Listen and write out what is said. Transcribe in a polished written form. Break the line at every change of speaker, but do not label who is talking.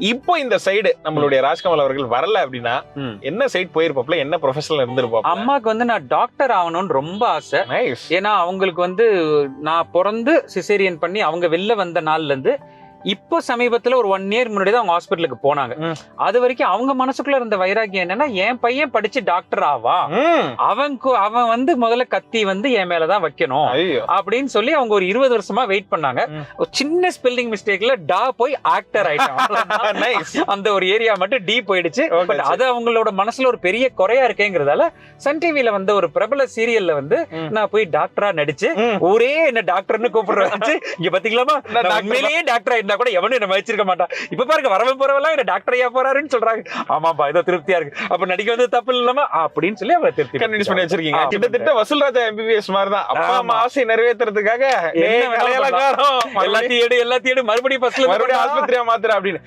இப்போ இந்த சைடு நம்மளுடைய ராஜ்கமல் அவர்கள் வரல அப்படின்னா என்ன சைடு போயிருப்பாப்ல, என்ன ப்ரொஃபஷனல் இருந்திருப்பாப்ல?
அம்மாக்கு வந்து நான் டாக்டர் ஆகணும்னு ரொம்ப ஆசை.
நைஸ்.
ஏன்னா அவங்களுக்கு வந்து நான் பிறந்து சிசேரியன் பண்ணி அவங்க வெளில வந்த நாள்ல இருந்து இப்போ சமீபத்துல ஒரு 1 இயர் முன்னாடி தான் அவங்க ஹாஸ்பிட்டலுக்கு போனாங்க. அது வரைக்கும் அவங்க மனசுக்குள்ள இருந்த வைராக்கியம் என்னன்னா, என் பையன் படிச்சு டாக்டர் ஆவா, அவன் வந்து முதல்ல கத்தி வந்து என் மேலதான் வைக்கணும் அப்படின்னு சொல்லி அவங்க ஒரு 20 வருஷமா வெயிட் பண்ணாங்க. ஒரு சின்ன ஸ்பெல்லிங் மிஸ்டேக்ல டா போய் ஆக்டர் ஆயிட்டான். அந்த ஒரு ஏரியா மட்டும் டி போயிடுச்சு. பட் அது அவங்களோட மனசுல ஒரு பெரிய குறையா இருக்கேங்கிறதால சன் டிவில வந்து ஒரு பிரபல சீரியல்ல வந்து நான் போய் டாக்டரா நடிச்சு ஒரே என்ன டாக்டர்னு கூப்பிடுறேன். இங்க பாத்தீங்களாமா, உண்மையிலேயே டாக்டர் கூட எவனும் என்ன வச்சிருக்க மாட்டான். இப்ப பாருங்க வரவன் போறவெல்லாம் என்ன டாக்டர் ஐயா போறாருன்னு சொல்றாங்க. ஆமாப்பா ஏதோ திருப்தியா இருக்கு, அப்ப நடிக்க வந்து தப்பு இல்லாம அப்படின்னு சொல்லி அவரை திருப்தி
கன்வின்ஸ் பண்ணி வச்சிருக்கீங்க. கிட்டத்தட்ட வசூல்ராஜா MBBS மாதிரி தான். அப்பா அம்மா ஆசை நிறைவேற்றுறதுக்காக எல்லாத்தையும் எடு மறுபடியும் ஆஸ்பத்திரியா மாத்துற அப்படின்னு